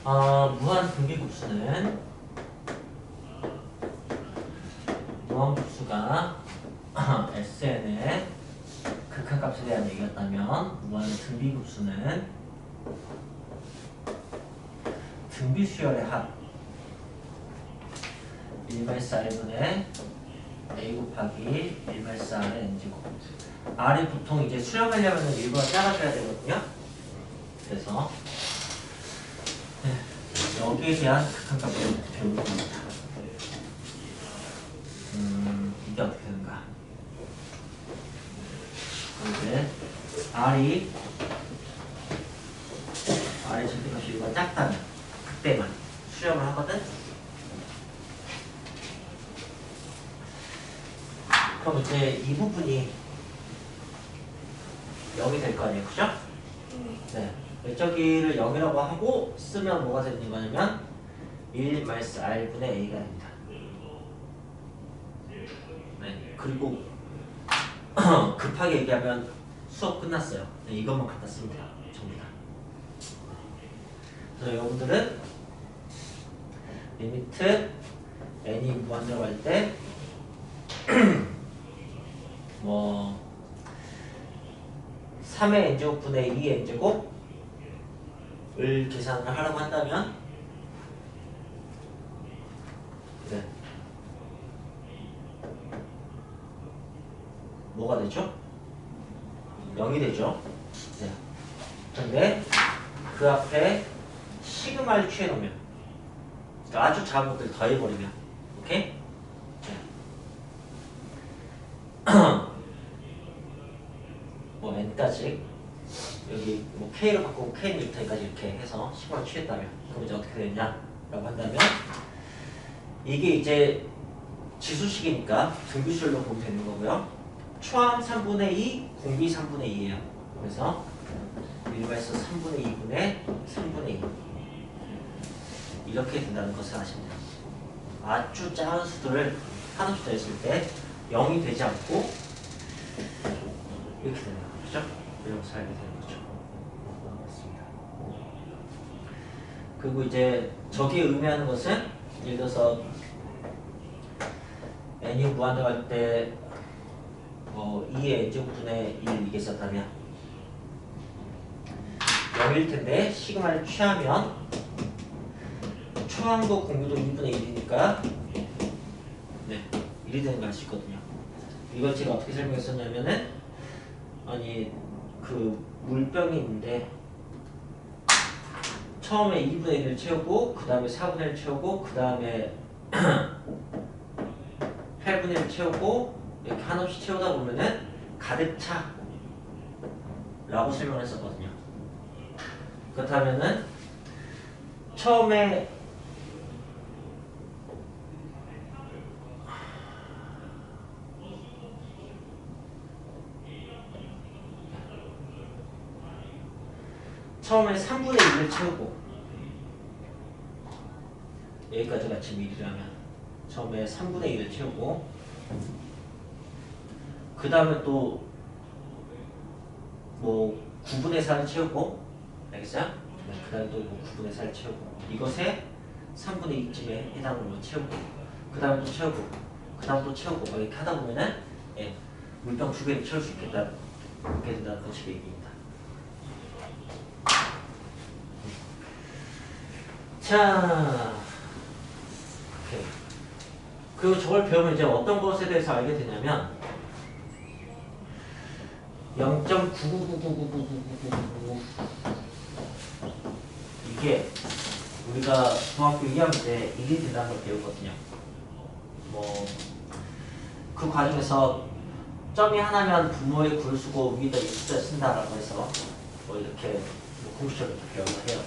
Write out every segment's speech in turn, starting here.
무한 등비급수는 무한급수가 SN의 극한값에 대한 얘기였다면 무한 등비급수는 등비수열의 합 1-r분의 a 곱하기 1-r의 n제곱. r이 보통 이제 수렴하려면 일부러 작아져야 되거든요. 그래서 여기에 대한 극한값을 배우는 겁니다. 이게 어떻게 되는가? 이제 r의 절대값이 일부러 작다면 그때만 수렴을 하거든. 그럼 이제 이 부분이 0이 될 거 아니에요, 그죠? 네. 외적기를 0이라고 하고 쓰면 뭐가 되는 거냐면 1-r분의 a가 됩니다. 네. 그리고 급하게 얘기하면 수업 끝났어요. 네, 이것만 갖다 쓰면 돼요. 전부 다. 그래서 여러분들은 리미트 n이 무한 들어갈 때 뭐 3의 n제곱분의 2의 n제곱을 계산을 하라고 한다면 네. 뭐가 되죠? 0이 되죠. 네. 근데 그 앞에 시그마를 취해놓으면 그러니까 아주 작은 것들 더해버리면 오케이? 뭐 n까지 여기 뭐 k로 바꾸고 k 뉴턴까지 이렇게 해서 시그마를 취했다면 그럼 이제 어떻게 되냐라고 한다면 이게 이제 지수식이니까 등비수열로 보면 되는 거고요. 초항 3분의 2, 공비 3분의 2예요. 그래서 밀바에서 3분의 2분의 3분의 2 이렇게 된다는 것을 아시면 돼요. 아주 작은 수들을 한없이 더했을 때 0이 되지 않고 이렇게 되는 거죠. 이렇게 살게 되는 거죠. 맞습니다. 그리고 이제 저기에 의미하는 것은 예를 들어서 n이 무한대할 때 2의 n제곱분의 1 이게 있었다면 0일 텐데 시그마를 취하면 초항도 공유도 2분의 1이니까 네, 1이 되는 걸 알 수 있거든요. 이걸 제가 어떻게 설명했었냐면은 아니 그 물병이 있는데 처음에 2분의 1을 채우고 그 다음에 4분의 1을 채우고 그 다음에 8분의 1을 채우고 이렇게 한없이 채우다 보면은 가득 차 라고 설명을 했었거든요. 그렇다면은 처음에 처음에 3분의 1을 채우고 여기까지가 지금 1이라면 처음에 3분의 1을 채우고 그 다음에 또 뭐 9분의 4를 채우고 알겠어요? 네, 그 다음에 또 뭐 9분의 4를 채우고 이것에 3분의 2쯤에 해당으로 채우고 그 다음에 또 채우고 그 다음 또 채우고 이렇게 하다 보면은 예, 물병 2개를 채울 수 있겠다 이렇게 된다는 것이 얘기입니다. 자, 오케이. 그리고 저걸 배우면 이제 어떤 것에 대해서 알게 되냐면 0.999999999 이게 우리가 중학교 2학년 때 1이 된다는 걸 배우거든요. 뭐 그 과정에서 점이 하나면 분모의 구를 쓰고 위에다 이 숫자 쓴다라고 해서 뭐 이렇게 공식적으로 배우고 해요.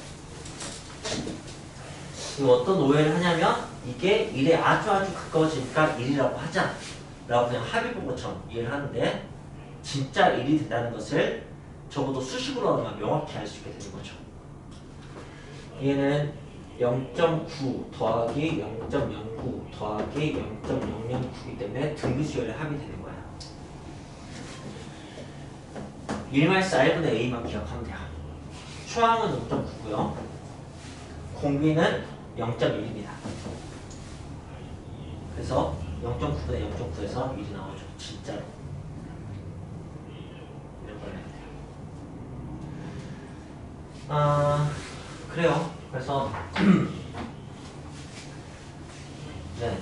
그리고 어떤 오해를 하냐면 이게 1에 아주 가까워지니까 1이라고 하자 라고 그냥 합의 본 것처럼 이해를 하는데 진짜 1이 된다는 것을 적어도 수식으로는 명확히 알 수 있게 되는 거죠. 얘는 0.9 더하기 0.09 더하기 0.009이기 때문에 등비수열의 합이 되는 거예요. 1-r분의 a만 기억하면 돼요. 초항은 5.9고요. 공비는 0.1입니다. 그래서 0.9분의 0.9에서 1이 나오죠. 진짜로. 이런 걸 해야 돼요. 그래요. 그래서 네.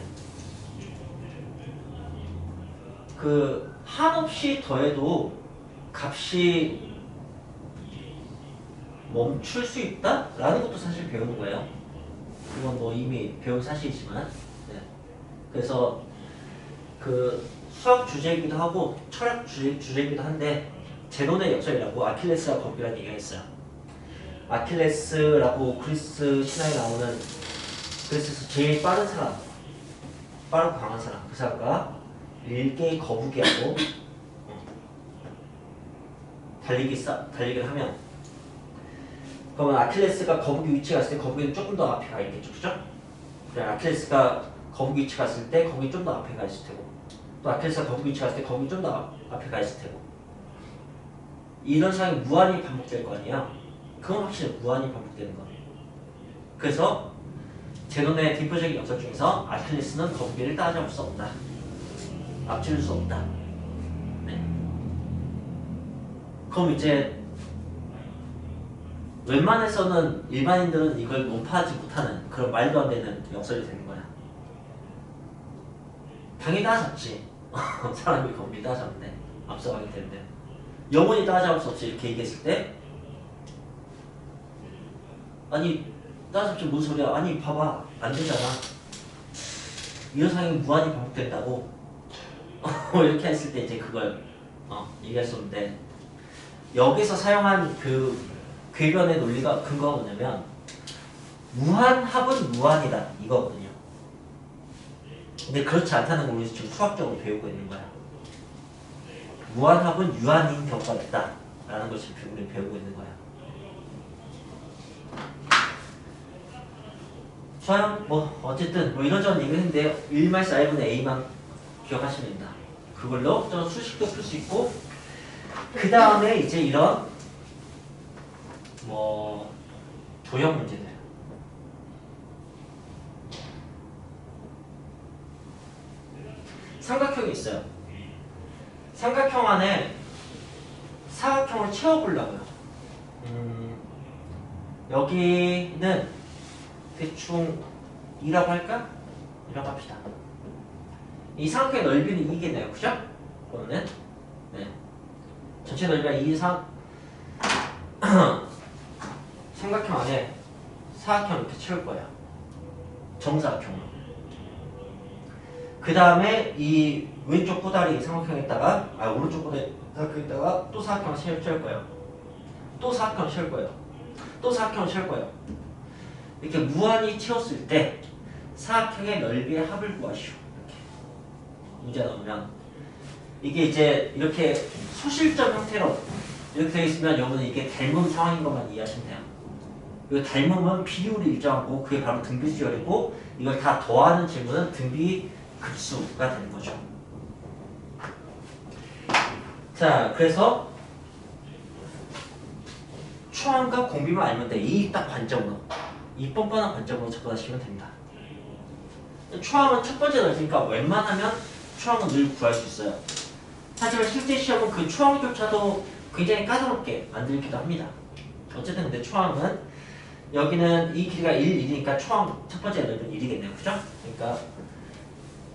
그 한없이 더해도 값이 멈출 수 있다? 라는 것도 사실 배우는 거예요. 이건 뭐 이미 배운 사실이지만 네. 그래서 그 수학 주제이기도 하고 철학 주제이기도 한데 제논의 역설이라고 아킬레스와 거북이라는 얘기가 있어요. 아킬레스라고 그리스 신화에 나오는 그리스에서 제일 빠른 사람, 빠르고 강한 사람, 그 사람과 일개의 거북이하고 달리기를 하면 그러면 아킬레스가 거북이 위치에 갔을 때 거북이는 조금 더 앞에 가 있겠죠, 그죠? 아킬레스가 거북이 위치 갔을 때 거북이 좀 더 앞에 가 있을 테고, 또 아킬레스가 거북이 위치 갔을 때 거북이 좀 더 앞에 가 있을 테고, 이런 상황이 무한히 반복될 거 아니에요? 그건 확실히 무한히 반복되는 거예요. 그래서 제논의 대표적인 역설 중에서 아킬레스는 거북이를 따라잡을 수 없다, 앞질 수 없다. 네. 그럼 이제 웬만해서는 일반인들은 이걸 논파하지 못하는 그런 말도 안 되는 역설이 되는 거야. 당연히 따라잡지. 사람이 거북이 따라잡는데 앞서가게 되는데 영원히 따라잡을 수 없이 이렇게 얘기했을 때 아니 따라잡지 무슨 소리야. 아니 봐봐 안 되잖아. 이런 상황이 무한히 반복된다고. 이렇게 했을 때 이제 그걸 얘기할 수 없는데 여기서 사용한 그 궤변의 논리가 근거가 뭐냐면 무한합은 무한이다 이거거든요. 근데 그렇지 않다는 걸 우리 지금 수학적으로 배우고 있는 거야. 무한합은 유한인 경우가 있다 라는 걸 지금 우리 배우고 있는 거야. 저는 뭐 어쨌든 뭐 이런저런 얘기를 했는데 1-4분의 a만 기억하시면 됩니다. 그걸로 좀 수식도 풀 수 있고 그 다음에 이제 이런 뭐 도형 문제들 삼각형이 있어요. 삼각형 안에 사각형을 채워보려고요. 여기는 대충 2라고 할까? 2라고 합시다. 이 삼각형의 넓이는 2겠네요. 그죠? 그러면은 네. 전체 넓이가 2 이상 삼각형 안에 사각형 이렇게 채울 거예요. 정사각형으로. 그 다음에 이 왼쪽 꼬다리 삼각형에다가 오른쪽 꼬다리 삼각형에다가 또 사각형을 채울 거예요. 또 사각형을 채울 거예요. 또 사각형을 채울 거예요. 이렇게 무한히 채웠을 때 사각형의 넓이의 합을 구하시오. 이렇게 문제 나오면 이게 이제 이렇게 소실점 형태로 이렇게 되어 있으면 여러분은 이게 닮은 상황인 것만 이해하시면 돼요. 이 닮음은 비율이 일정하고 그게 바로 등비수열이고 이걸 다 더하는 질문은 등비급수가 되는 거죠. 자, 그래서 초항과 공비만 알면 돼. 이 딱 관점으로. 이 뻔뻔한 관점으로 접근하시면 됩니다. 초항은 첫 번째 넓으니까 웬만하면 초항은 늘 구할 수 있어요. 하지만 실제 시험은 그 초항조차도 굉장히 까다롭게 만들기도 합니다. 어쨌든 근데 초항은 여기는 이 길이가 1이니까 초항 첫 번째 넓이는 1이겠네요. 그죠? 그러니까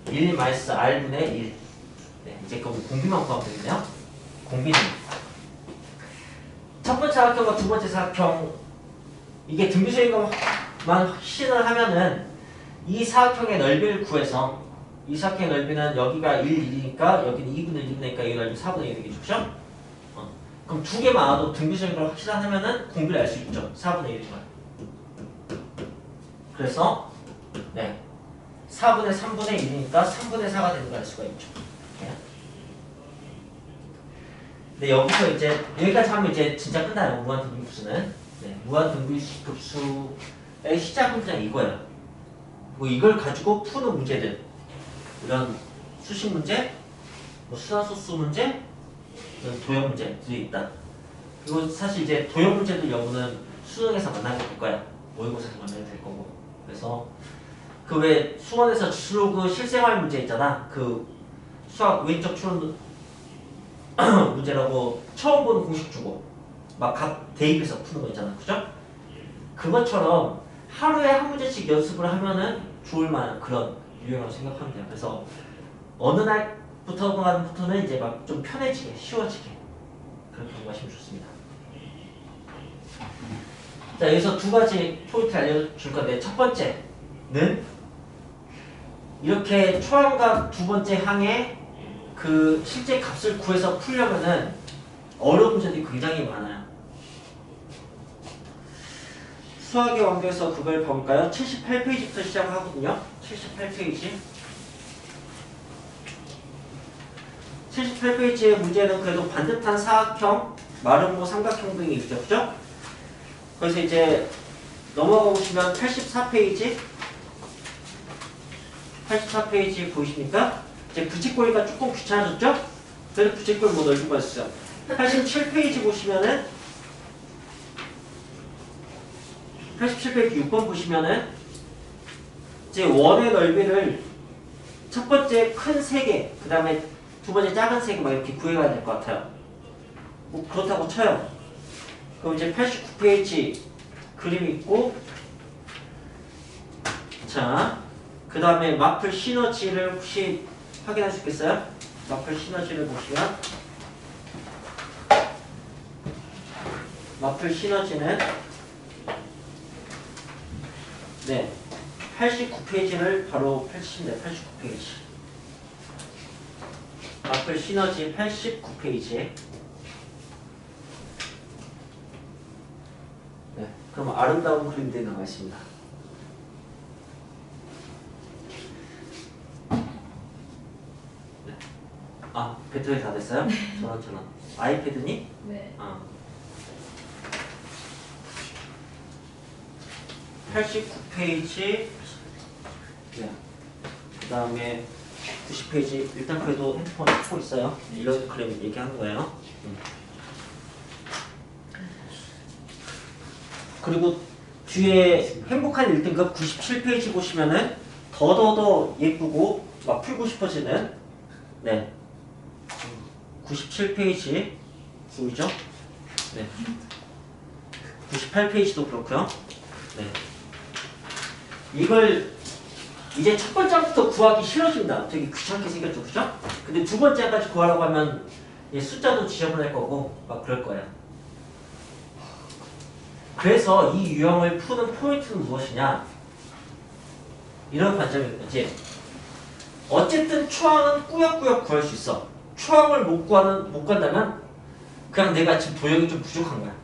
1-r분의 1. 네, 이제 그럼 공비만 구하면 되겠네요. 공비는 첫 번째 사각형과 두 번째 사각형 이게 등비수인 것만 확신을 하면은 이 사각형의 넓이를 구해서 이 사각형의 넓이는 여기가 1이니까 여기는 2분의 1이니까 이 넓이 4분의 1이 되겠죠? 그럼 두 개만 알아도 등비수인 걸 확신하면은 공비를 알 수 있죠. 4분의 1인 걸. 그래서 네 4분의 3분의 1이니까 3분의 4가 되는 걸 알 수가 있죠. 네. 근데 여기서 이제 여기까지 하면 이제 진짜 끝나요. 무한등비급수는. 네, 무한등비급수의 시작은 그냥 이거예요. 뭐 이걸 가지고 푸는 문제들, 이런 수식 문제, 뭐 수화소수 문제, 이런 도형 문제들이 있다. 그리고 사실 이제 도형 문제들 여부는 수능에서 만나게 될 거야. 모의고사에서 만나게 될 거고. 그래서 그 왜 수원에서 주로 그 실생활 문제 있잖아. 그 수학 왼쪽 추론 문제라고 처음 보는 공식 주고 막 각 대입해서 푸는 거 있잖아. 그죠? 그것처럼 하루에 한 문제씩 연습을 하면은 좋을 만한 그런 유형이라고 생각하면 돼요. 그래서 어느 날부터는 이제 막 좀 편해지게, 쉬워지게 그렇게 공부하시면 좋습니다. 자, 여기서 두 가지 포인트 알려줄 건데, 첫 번째는 이렇게 초항과 두 번째 항에 그 실제 값을 구해서 풀려면은 어려운 문제들이 굉장히 많아요. 수학의 왕도에서 그걸 볼까요? 78페이지부터 시작하거든요. 78페이지. 78페이지의 문제는 그래도 반듯한 사각형, 마름모 삼각형 등이 있죠. 그죠? 그래서 이제 넘어가 보시면 84페이지. 84페이지 보이십니까? 이제 부직골이가 조금 귀찮아졌죠? 그래서 부직골 뭐 넓은 거 있어요. 87페이지 보시면은 87페이지 6번 보시면은 이제 원의 넓이를 첫 번째 큰 3개, 그 다음에 두 번째 작은 3개 막 이렇게 구해가야 될 것 같아요. 뭐 그렇다고 쳐요. 그럼 이제 89페이지 그림이 있고, 자, 그 다음에 마플 시너지를 혹시 확인할 수 있겠어요? 마플 시너지를 보시면 마플 시너지는 네, 89페이지를 바로 펼치시면 돼요. 89페이지. 마플 시너지 89페이지에 네, 그럼 아름다운 그림들이 나와 있습니다. 네. 아, 배터리 다 됐어요? 전원. 아이패드니? 네. 89페이지, 네. 그 다음에 90페이지. 일단 그래도 핸드폰 켜고 있어요. 이런 그림 얘기하는 거예요. 그리고 뒤에 행복한 1등급 97페이지 보시면은 더더더 예쁘고 막 풀고 싶어지는 네 97페이지 보이죠? 네 98페이지도 그렇고요. 네 이걸 이제 첫 번째부터 구하기 싫어진다. 되게 귀찮게 생겼죠, 그죠? 근데 두 번째까지 구하라고 하면 숫자도 지저분할 거고 막 그럴 거예요. 그래서 이 유형을 푸는 포인트는 무엇이냐? 이런 관점입니다. 이제 어쨌든 초항은 꾸역꾸역 구할 수 있어. 초항을 못 간다면 그냥 내가 지금 도형이 좀 부족한 거야.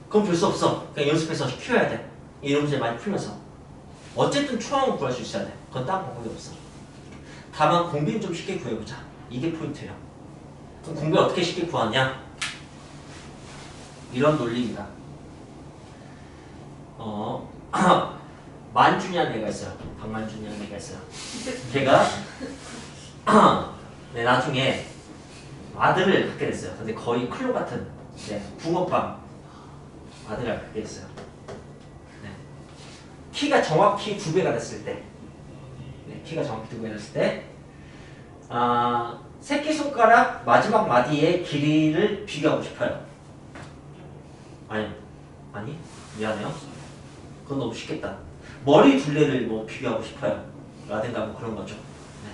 그럼 볼 수 없어. 그냥 연습해서 키워야 돼. 이런 문제 많이 풀면서. 어쨌든 초항은 구할 수 있어야 돼. 그건 딴 방법이 없어. 다만 공비는 좀 쉽게 구해보자. 이게 포인트예요. 그럼 공비 어떻게 쉽게 구하냐? 이런 논리입니다. 만준이라는 애가 있어요. 박만준이라는 애가 있어요. 걔가 네, 나중에 아들을 갖게 됐어요. 근데 거의 클로 같은 붕어빵 아들을 갖게 됐어요. 네. 키가 정확히 2배가 됐을 때, 키가 정확히 2배가 됐을 때, 새끼손가락 마지막 마디의 길이를 비교하고 싶어요. 아니, 미안해요. 그건 너무 쉽겠다. 머리 둘레를 뭐 비교하고 싶어요. 라든가 뭐 그런 거죠. 네.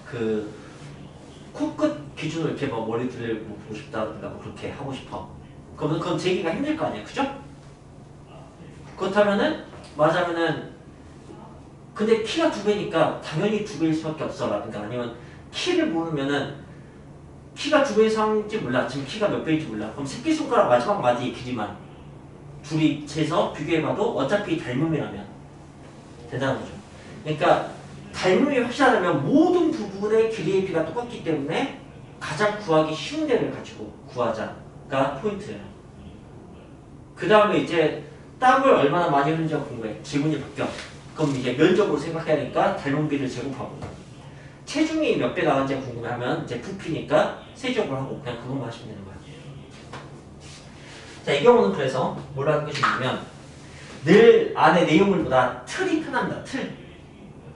그 코끝 기준으로 이렇게 뭐 머리 둘레를 뭐 보고 싶다든가 뭐 그렇게 하고 싶어. 그러면 그건 재기가 힘들 거 아니에요, 그죠? 그렇다면은 맞으면은 근데 키가 2배니까 당연히 2배일 수밖에 없어. 라든가 아니면 키를 모르면은 키가 2배 이상인지 몰라. 지금 키가 몇 배인지 몰라. 그럼 새끼손가락 마지막 마디의 길이만 둘이 재서 비교해봐도 어차피 닮음이라면 된다는 거죠. 그러니까 닮음이 확실하다면 모든 부분의 길이의 비가 똑같기 때문에 가장 구하기 쉬운 데를 가지고 구하자가 포인트예요. 그 다음에 이제 땀을 얼마나 많이 흘리는지 궁금해. 지문이 바뀌어. 그럼 이제 면적으로 생각해야 되니까 닮음비를 제곱하고 체중이 몇 배 나간지 궁금해하면 이제 부피니까 세제곱을 하고 그냥 그것만 하시면 되는 거예요. 자, 이 경우는 그래서 뭐라는 것이냐면 늘 안에 내용물보다 틀이 편합니다. 틀.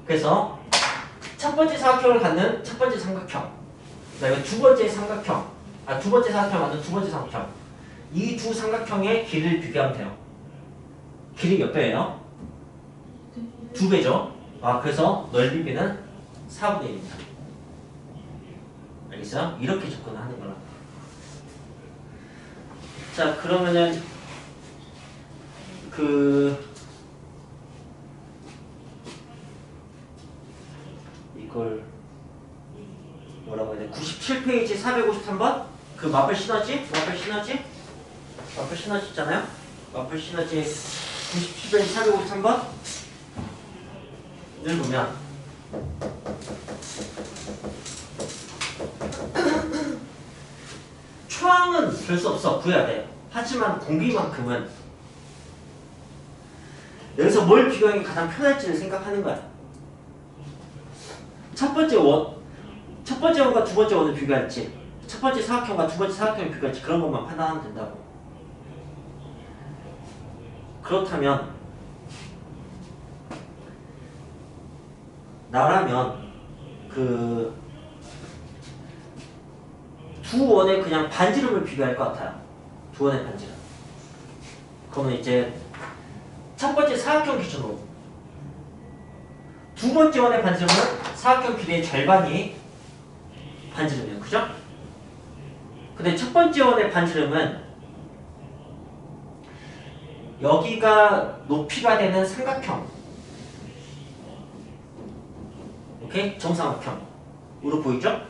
그래서 첫 번째 사각형을 갖는 첫 번째 삼각형, 그다음에 두 번째 삼각형, 두 번째 사각형을 갖는 두 번째 삼각형, 이 두 삼각형의 길이를 비교하면 돼요. 길이 몇 배예요? 2배죠. 그래서 넓이비는 4분의 1입니다. 알겠어요? 이렇게 접근하는 거라. 자, 그러면은 이걸 뭐라고 해야 돼? 97페이지 453번? 그 마플 시너지? 마플 시너지 있잖아요? 마플 시너지 97페이지 453번? 을 보면 초항은 별 수 없어. 구해야 돼. 하지만 공비만큼은 여기서 뭘 비교하는 게 가장 편할지를 생각하는 거야. 첫 번째 원과 두 번째 원을 비교할지, 첫 번째 사각형과 두 번째 사각형을 비교할지, 그런 것만 판단하면 된다고. 그렇다면 나라면 두 원의 그냥 반지름을 비교할 것 같아요. 두 원의 반지름. 그러면 이제 첫 번째 사각형 기준으로 두 번째 원의 반지름은 사각형 길이의 절반이 반지름이에요. 그죠? 근데 첫 번째 원의 반지름은 여기가 높이가 되는 삼각형, 오케이? 정삼각형으로 보이죠?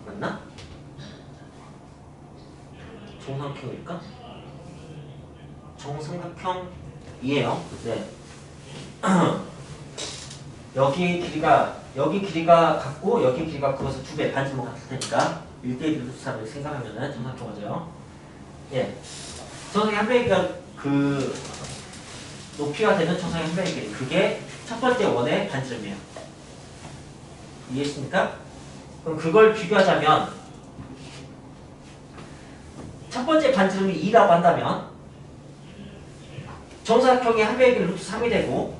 맞나? 정삼각형일까? 정삼각형이에요. 네. 여기 길이가 같고 여기 길이가 같고서 2배 반지름 같을 테니까 1대1 루트를 생각하면은 정삼각형 맞아요. 예. 정삼각형 한 배기가 높이가 되는 정삼각형 한 배의 길이, 그게 첫 번째 원의 반지름이에요. 이해했습니까? 그럼 그걸 비교하자면 첫 번째 반지름이 2라고 한다면 정사각형의 한 배의 길이 루트 3이 되고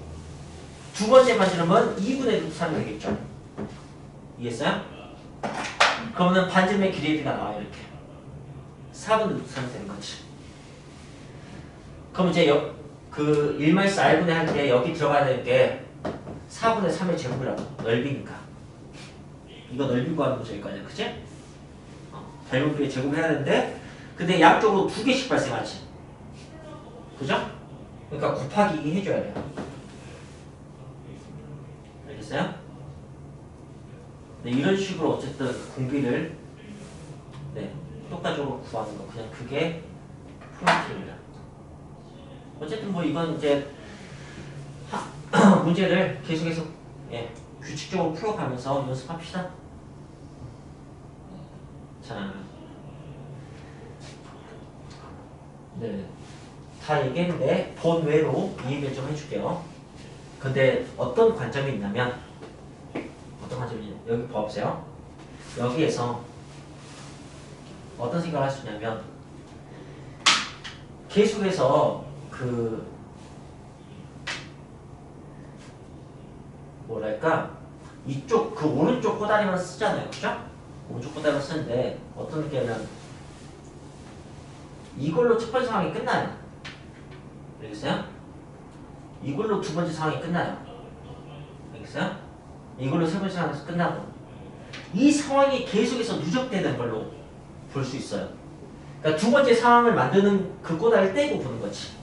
두 번째 반지름은 2분의 루트 3이 되겠죠. 이해했어요? 그러면 반지름의 길이의 비가 나와요. 이렇게 4분의 루트 3이 되는 거지. 그럼 이제 1-r분의 할 때 여기 들어가야 되는 게 4분의 3의 제곱이라고. 넓이니까. 이거 넓이 구하는 문제일 거 아니야. 그치? 밸브의 제곱을 해야 되는데 근데 양쪽으로 2개씩 발생하지. 그죠? 그러니까 곱하기 2 해줘야 돼요. 알겠어요? 네, 이런 식으로 어쨌든 공비를 효과적으로 구하는 거. 그냥 그게 포인트입니다. 어쨌든 뭐 이건 이제 문제를 계속해서 규칙적으로 풀어가면서 연습합시다. 자, 네, 다 얘기했는데 본외로 이 얘기를 좀 해줄게요. 근데 어떤 관점이 있냐면 여기 봐보세요. 여기에서 어떤 생각을 할 수 있냐면 계속해서 뭐랄까 이쪽 오른쪽 꼬다리만 쓰잖아요. 그죠? 오른쪽 꼬다리만 쓰는데 어떤 느낌이냐면 이걸로 첫 번째 상황이 끝나요. 알겠어요? 이걸로 두 번째 상황이 끝나요. 알겠어요? 이걸로 세 번째 상황에서 끝나고 이 상황이 계속해서 누적되는 걸로 볼 수 있어요. 그러니까 두 번째 상황을 만드는 그 꼬다리를 떼고 보는 거지.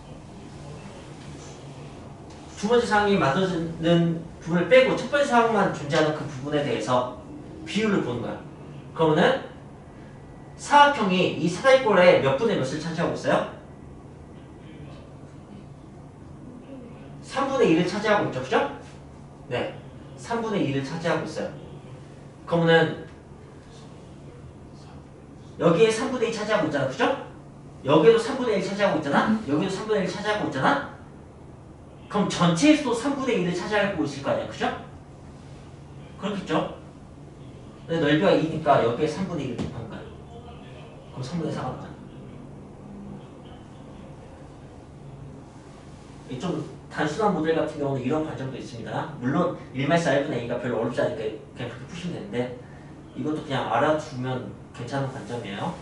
두 번째 상황이 만들어지는 부분을 빼고 첫 번째 상황만 존재하는 그 부분에 대해서 비율을 보는 거야. 그러면은 사각형이 이 사다리꼴에 몇 분의 몇을 차지하고 있어요? 3분의 1을 차지하고 있죠. 그죠? 네. 3분의 1을 차지하고 있어요. 그러면은 여기에 3분의 1 차지하고 있잖아. 그죠? 여기에도 3분의 1 차지하고 있잖아. 여기도 3분의 1 차지하고 있잖아. 그럼 전체에서도 3분의 1을 차지하고 있을 거 아니야. 그죠? 그렇겠죠? 근데 넓이가 2니까 여기에 3분의 1을 곱한 거야. 그럼 3분의 4가 나와요. 이 좀 단순한 모델 같은 경우는 이런 관점도 있습니다. 물론 1마이너스 r분의 a가 별로 어렵지 않으니까 그냥 그렇게 푸시면 되는데 이것도 그냥 알아두면 괜찮은 관점이에요.